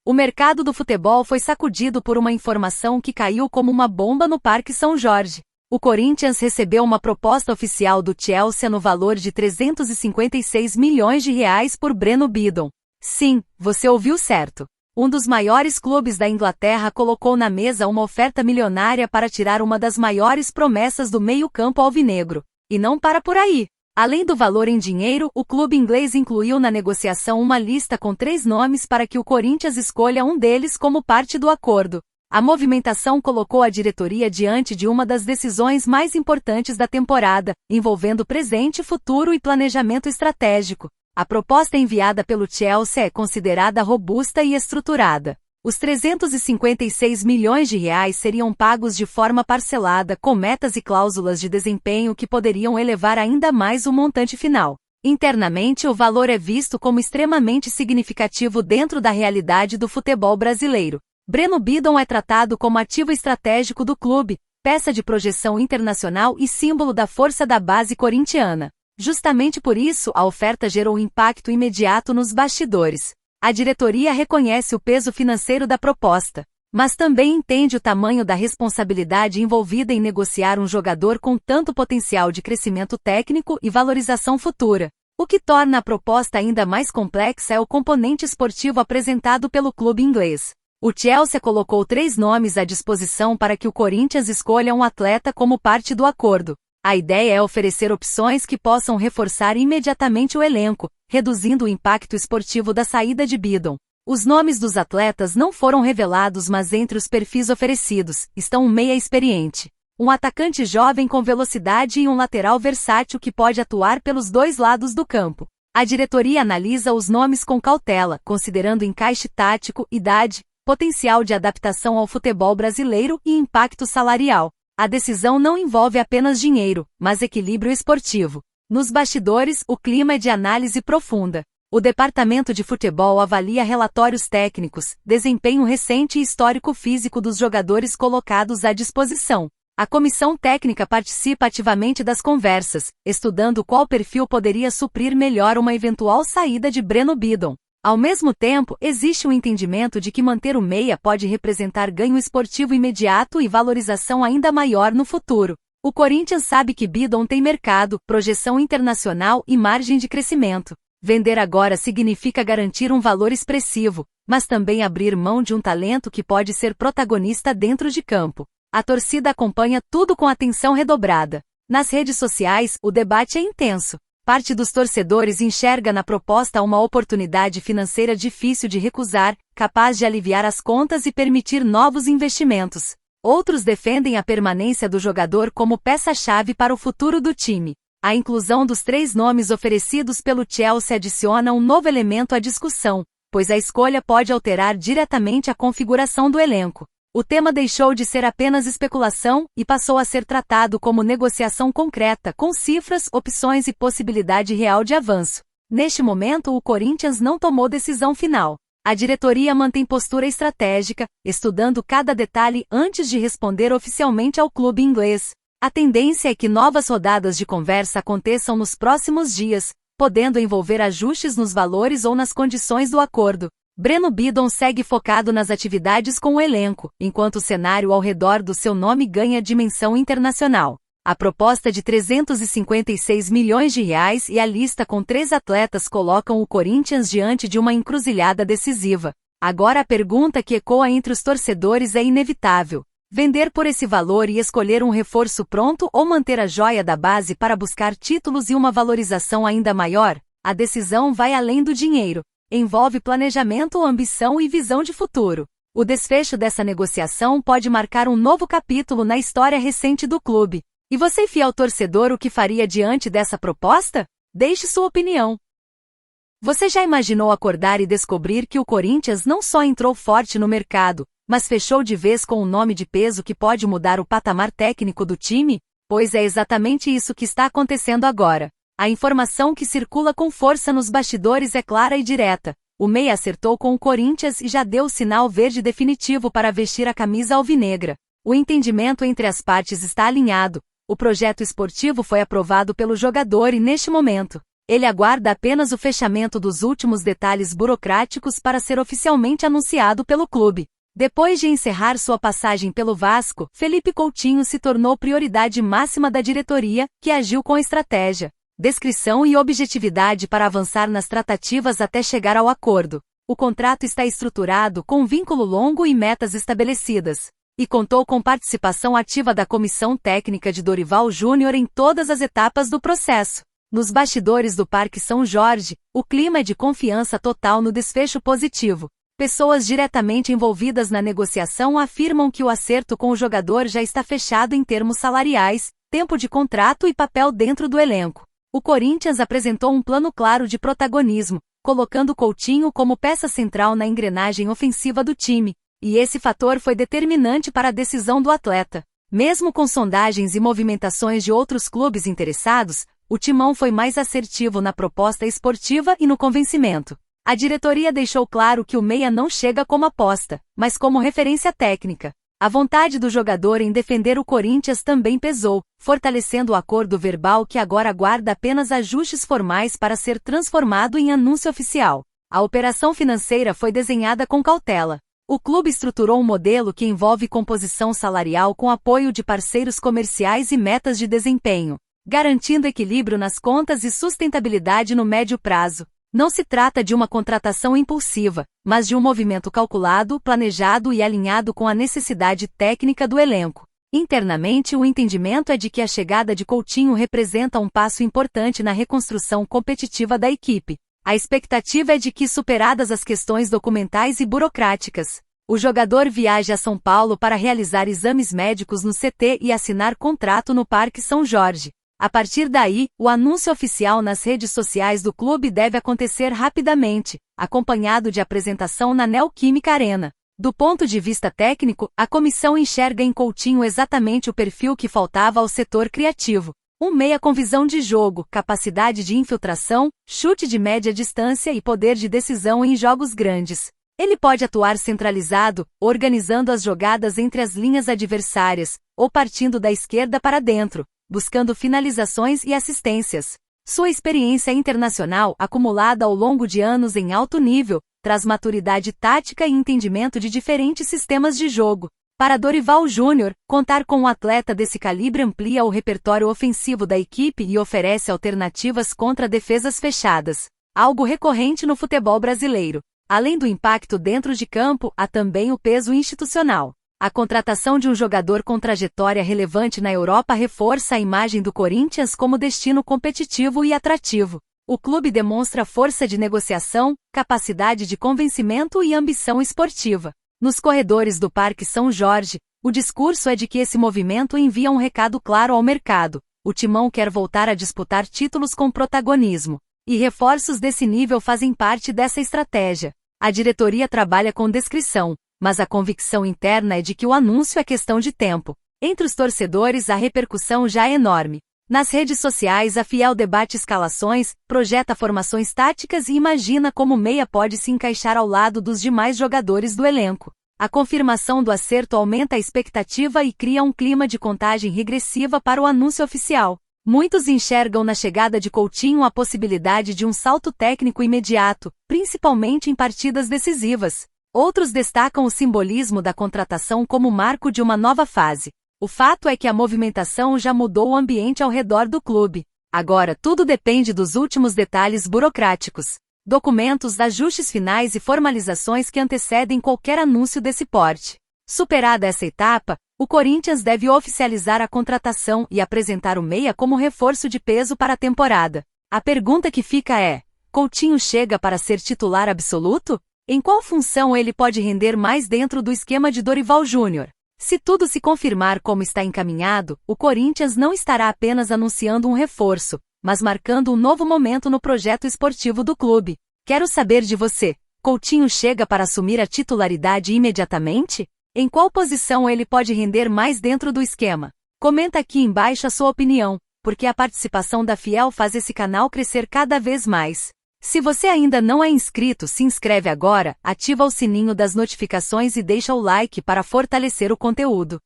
O mercado do futebol foi sacudido por uma informação que caiu como uma bomba no Parque São Jorge. O Corinthians recebeu uma proposta oficial do Chelsea no valor de 356 milhões de reais por Breno Bidon. Sim, você ouviu certo. Um dos maiores clubes da Inglaterra colocou na mesa uma oferta milionária para tirar uma das maiores promessas do meio-campo alvinegro. E não para por aí. Além do valor em dinheiro, o clube inglês incluiu na negociação uma lista com 3 nomes para que o Corinthians escolha um deles como parte do acordo. A movimentação colocou a diretoria diante de uma das decisões mais importantes da temporada, envolvendo presente, futuro e planejamento estratégico. A proposta enviada pelo Chelsea é considerada robusta e estruturada. Os 356 milhões de reais seriam pagos de forma parcelada, com metas e cláusulas de desempenho que poderiam elevar ainda mais o montante final. Internamente, o valor é visto como extremamente significativo dentro da realidade do futebol brasileiro. Breno Bidon é tratado como ativo estratégico do clube, peça de projeção internacional e símbolo da força da base corintiana. Justamente por isso, a oferta gerou impacto imediato nos bastidores. A diretoria reconhece o peso financeiro da proposta, mas também entende o tamanho da responsabilidade envolvida em negociar um jogador com tanto potencial de crescimento técnico e valorização futura. O que torna a proposta ainda mais complexa é o componente esportivo apresentado pelo clube inglês. O Chelsea colocou 3 nomes à disposição para que o Corinthians escolha um atleta como parte do acordo. A ideia é oferecer opções que possam reforçar imediatamente o elenco, reduzindo o impacto esportivo da saída de Bidon. Os nomes dos atletas não foram revelados, mas entre os perfis oferecidos, estão um meia experiente, um atacante jovem com velocidade e um lateral versátil que pode atuar pelos 2 lados do campo. A diretoria analisa os nomes com cautela, considerando encaixe tático, idade, potencial de adaptação ao futebol brasileiro e impacto salarial. A decisão não envolve apenas dinheiro, mas equilíbrio esportivo. Nos bastidores, o clima é de análise profunda. O departamento de futebol avalia relatórios técnicos, desempenho recente e histórico físico dos jogadores colocados à disposição. A comissão técnica participa ativamente das conversas, estudando qual perfil poderia suprir melhor uma eventual saída de Breno Bidon. Ao mesmo tempo, existe um entendimento de que manter o meia pode representar ganho esportivo imediato e valorização ainda maior no futuro. O Corinthians sabe que Bidon tem mercado, projeção internacional e margem de crescimento. Vender agora significa garantir um valor expressivo, mas também abrir mão de um talento que pode ser protagonista dentro de campo. A torcida acompanha tudo com atenção redobrada. Nas redes sociais, o debate é intenso. Parte dos torcedores enxerga na proposta uma oportunidade financeira difícil de recusar, capaz de aliviar as contas e permitir novos investimentos. Outros defendem a permanência do jogador como peça-chave para o futuro do time. A inclusão dos 3 nomes oferecidos pelo Chelsea adiciona um novo elemento à discussão, pois a escolha pode alterar diretamente a configuração do elenco. O tema deixou de ser apenas especulação e passou a ser tratado como negociação concreta, com cifras, opções e possibilidade real de avanço. Neste momento, o Corinthians não tomou decisão final. A diretoria mantém postura estratégica, estudando cada detalhe antes de responder oficialmente ao clube inglês. A tendência é que novas rodadas de conversa aconteçam nos próximos dias, podendo envolver ajustes nos valores ou nas condições do acordo. Breno Bidon segue focado nas atividades com o elenco, enquanto o cenário ao redor do seu nome ganha dimensão internacional. A proposta de 356 milhões de reais e a lista com 3 atletas colocam o Corinthians diante de uma encruzilhada decisiva. Agora a pergunta que ecoa entre os torcedores é inevitável. Vender por esse valor e escolher um reforço pronto ou manter a joia da base para buscar títulos e uma valorização ainda maior? A decisão vai além do dinheiro. Envolve planejamento, ambição e visão de futuro. O desfecho dessa negociação pode marcar um novo capítulo na história recente do clube. E você, fiel torcedor, o que faria diante dessa proposta? Deixe sua opinião. Você já imaginou acordar e descobrir que o Corinthians não só entrou forte no mercado, mas fechou de vez com um nome de peso que pode mudar o patamar técnico do time? Pois é exatamente isso que está acontecendo agora. A informação que circula com força nos bastidores é clara e direta. O meia acertou com o Corinthians e já deu o sinal verde definitivo para vestir a camisa alvinegra. O entendimento entre as partes está alinhado. O projeto esportivo foi aprovado pelo jogador e, neste momento, Ele aguarda apenas o fechamento dos últimos detalhes burocráticos para ser oficialmente anunciado pelo clube. Depois de encerrar sua passagem pelo Vasco, Felipe Coutinho se tornou prioridade máxima da diretoria, que agiu com estratégia, descrição e objetividade para avançar nas tratativas até chegar ao acordo. O contrato está estruturado com vínculo longo e metas estabelecidas, e contou com participação ativa da comissão técnica de Dorival Júnior em todas as etapas do processo. Nos bastidores do Parque São Jorge, o clima é de confiança total no desfecho positivo. Pessoas diretamente envolvidas na negociação afirmam que o acerto com o jogador já está fechado em termos salariais, tempo de contrato e papel dentro do elenco. O Corinthians apresentou um plano claro de protagonismo, colocando Coutinho como peça central na engrenagem ofensiva do time, e esse fator foi determinante para a decisão do atleta. Mesmo com sondagens e movimentações de outros clubes interessados, o Timão foi mais assertivo na proposta esportiva e no convencimento. A diretoria deixou claro que o meia não chega como aposta, mas como referência técnica. A vontade do jogador em defender o Corinthians também pesou, fortalecendo o acordo verbal que agora aguarda apenas ajustes formais para ser transformado em anúncio oficial. A operação financeira foi desenhada com cautela. O clube estruturou um modelo que envolve composição salarial com apoio de parceiros comerciais e metas de desempenho, garantindo equilíbrio nas contas e sustentabilidade no médio prazo. Não se trata de uma contratação impulsiva, mas de um movimento calculado, planejado e alinhado com a necessidade técnica do elenco. Internamente, o entendimento é de que a chegada de Coutinho representa um passo importante na reconstrução competitiva da equipe. A expectativa é de que, superadas as questões documentais e burocráticas, o jogador viaje a São Paulo para realizar exames médicos no CT e assinar contrato no Parque São Jorge. A partir daí, o anúncio oficial nas redes sociais do clube deve acontecer rapidamente, acompanhado de apresentação na Neoquímica Arena. Do ponto de vista técnico, a comissão enxerga em Coutinho exatamente o perfil que faltava ao setor criativo. Um meia com visão de jogo, capacidade de infiltração, chute de média distância e poder de decisão em jogos grandes. Ele pode atuar centralizado, organizando as jogadas entre as linhas adversárias, ou partindo da esquerda para dentro, buscando finalizações e assistências. Sua experiência internacional, acumulada ao longo de anos em alto nível, traz maturidade tática e entendimento de diferentes sistemas de jogo. Para Dorival Júnior, contar com um atleta desse calibre amplia o repertório ofensivo da equipe e oferece alternativas contra defesas fechadas, algo recorrente no futebol brasileiro. Além do impacto dentro de campo, há também o peso institucional. A contratação de um jogador com trajetória relevante na Europa reforça a imagem do Corinthians como destino competitivo e atrativo. O clube demonstra força de negociação, capacidade de convencimento e ambição esportiva. Nos corredores do Parque São Jorge, o discurso é de que esse movimento envia um recado claro ao mercado. O Timão quer voltar a disputar títulos com protagonismo, e reforços desse nível fazem parte dessa estratégia. A diretoria trabalha com discrição, mas a convicção interna é de que o anúncio é questão de tempo. Entre os torcedores, a repercussão já é enorme. Nas redes sociais, a Fiel debate escalações, projeta formações táticas e imagina como o meia pode se encaixar ao lado dos demais jogadores do elenco. A confirmação do acerto aumenta a expectativa e cria um clima de contagem regressiva para o anúncio oficial. Muitos enxergam na chegada de Coutinho a possibilidade de um salto técnico imediato, principalmente em partidas decisivas. Outros destacam o simbolismo da contratação como marco de uma nova fase. O fato é que a movimentação já mudou o ambiente ao redor do clube. Agora tudo depende dos últimos detalhes burocráticos, documentos, ajustes finais e formalizações que antecedem qualquer anúncio desse porte. Superada essa etapa, o Corinthians deve oficializar a contratação e apresentar o meia como reforço de peso para a temporada. A pergunta que fica é: Coutinho chega para ser titular absoluto? Em qual função ele pode render mais dentro do esquema de Dorival Júnior? Se tudo se confirmar como está encaminhado, o Corinthians não estará apenas anunciando um reforço, mas marcando um novo momento no projeto esportivo do clube. Quero saber de você: Coutinho chega para assumir a titularidade imediatamente? Em qual posição ele pode render mais dentro do esquema? Comenta aqui embaixo a sua opinião, porque a participação da Fiel faz esse canal crescer cada vez mais. Se você ainda não é inscrito, se inscreve agora, ativa o sininho das notificações e deixa o like para fortalecer o conteúdo.